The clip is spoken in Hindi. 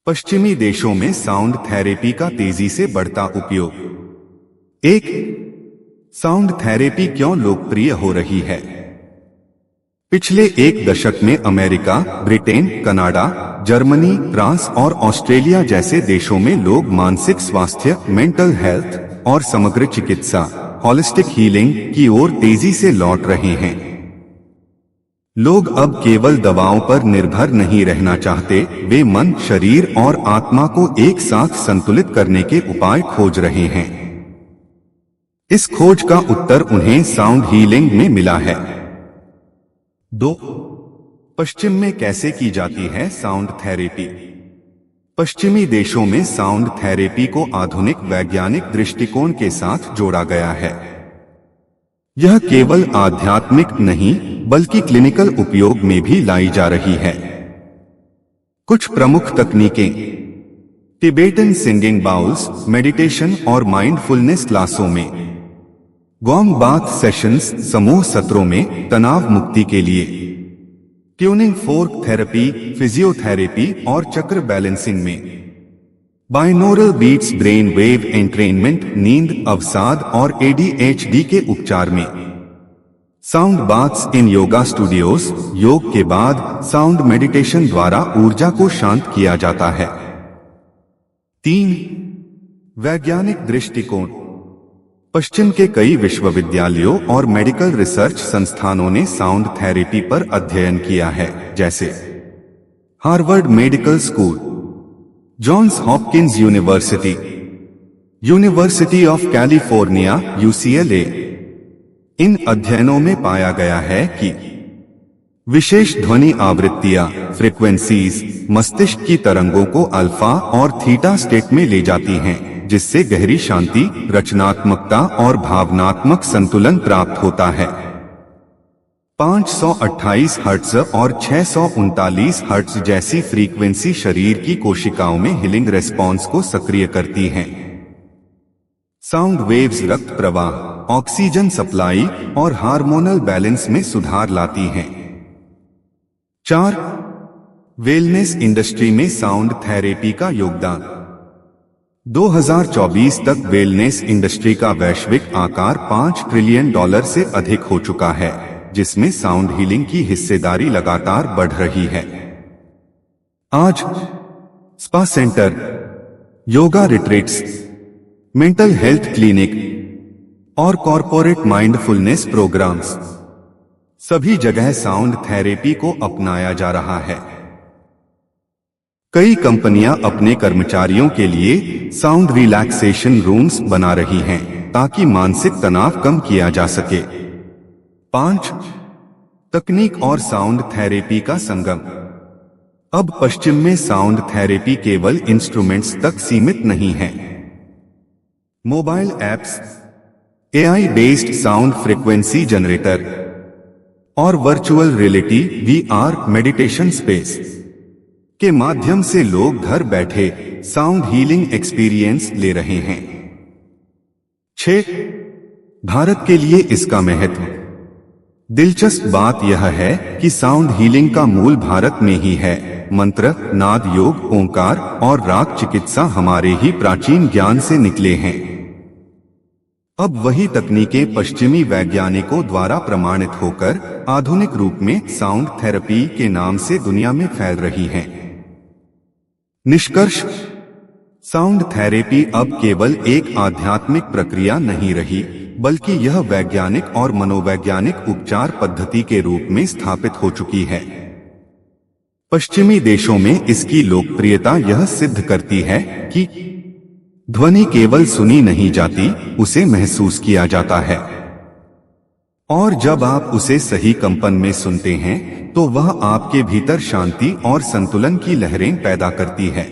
पश्चिमी देशों में साउंड थेरेपी का तेजी से बढ़ता उपयोग। एक, साउंड थेरेपी क्यों लोकप्रिय हो रही है? पिछले एक दशक में America, Britain, Canada, Germany, France और ऑस्ट्रेलिया जैसे देशों में लोग मानसिक स्वास्थ्य, मेंटल हेल्थ और समग्र चिकित्सा, होलिस्टिक हीलिंग की ओर तेजी से लौट रहे हैं। लोग अब केवल दवाओं पर निर्भर नहीं रहना चाहते, वे मन, शरीर और आत्मा को एक साथ संतुलित करने के उपाय खोज रहे हैं। इस खोज का उत्तर उन्हें साउंड हीलिंग में मिला है। 2. पश्चिम में कैसे की जाती है साउंड थेरेपी? पश्चिमी देशों में साउंड थेरेपी को आधुनिक वैज्ञानिक दृष्टिकोण के साथ जोड़ा गया है। यह केवल आध्यात्मिक नहीं बल्कि क्लिनिकल उपयोग में भी लाई जा रही है। कुछ प्रमुख तकनीकें: टिबेटन सिंगिंग बाउल्स, मेडिटेशन और माइंडफुलनेस क्लासों में, गॉन्ग बाथ सेशंस, समूह सत्रों में तनाव मुक्ति के लिए, ट्यूनिंग फोर्क थेरेपी, फिजियोथेरेपी और चक्र बैलेंसिंग में, binaural beats brain wave entrainment, नींद, अवसाद और ADHD के उपचार में, sound baths in yoga studios, योग के बाद साउंड मेडिटेशन द्वारा ऊर्जा को शांत किया जाता है। 3. वैज्ञानिक दृष्टिकोण। पश्चिम के कई विश्वविद्यालयों और मेडिकल रिसर्च संस्थानों ने साउंड थेरेपी पर अध्ययन किया है, जैसे Harvard medical school, Johns Hopkins University, University of California UCLA। इन अध्ययनों में पाया गया है कि विशेष ध्वनि आवृत्तियां, फ्रीक्वेंसीज, मस्तिष्क की तरंगों को अल्फा और थीटा स्टेट में ले जाती हैं, जिससे गहरी शांति, रचनात्मकता और भावनात्मक संतुलन प्राप्त होता है। 528 हर्ट्ज और 639 हर्ट्ज जैसी फ्रीक्वेंसी शरीर की कोशिकाओं में हीलिंग रेस्पॉन्स को सक्रिय करती हैं। साउंड वेव्स रक्त प्रवाह, ऑक्सीजन सप्लाई और हार्मोनल बैलेंस में सुधार लाती हैं। 4. वेलनेस इंडस्ट्री में साउंड थेरेपी का योगदान। 2024 तक वेलनेस इंडस्ट्री का वैश्विक आकार $5 ट्रिलियन से अधिक हो चुका है, जिसमें साउंड हीलिंग की हिस्सेदारी लगातार बढ़ रही है। आज spa centre, yoga retreats, mental health clinic और कॉर्पोरेट माइंडफुलनेस प्रोग्राम्स, सभी जगह साउंड थेरेपी को अपनाया जा रहा है। कई कंपनियां अपने कर्मचारियों के लिए साउंड रिलैक्सेशन रूम्स बना रही हैं, ताकि मानसिक तनाव कम किया जा सके। 5. तकनीक और साउंड थेरेपी का संगम। अब पश्चिम में साउंड थेरेपी केवल इंस्ट्रूमेंट्स तक सीमित नहीं है। Mobile apps, AI based sound frequency generator और virtual reality VR meditation space के माध्यम से लोग घर बैठे साउंड हीलिंग एक्सपीरियंस ले रहे हैं। 6. भारत के लिए इसका महत्व। दिलचस्प बात यह है कि साउंड हीलिंग का मूल भारत में ही है। मंत्र, नाद योग, ओंकार और राग चिकित्सा हमारे ही प्राचीन ज्ञान से निकले हैं। अब वही तकनीकें पश्चिमी वैज्ञानिकों द्वारा प्रमाणित होकर आधुनिक रूप में साउंड थेरेपी के नाम से दुनिया में फैल रही हैं। निष्कर्ष: साउंड थेरेपी अब केवल एक आध्यात्मिक प्रक्रिया नहीं रही, बल्कि यह वैज्ञानिक और मनोवैज्ञानिक उपचार पद्धति के रूप में स्थापित हो चुकी है। पश्चिमी देशों में इसकी लोकप्रियता यह सिद्ध करती है कि ध्वनि केवल सुनी नहीं जाती, उसे महसूस किया जाता है। और जब आप उसे सही कंपन में सुनते हैं, तो वह आपके भीतर शांति और संतुलन की लहरें पैदा करती है।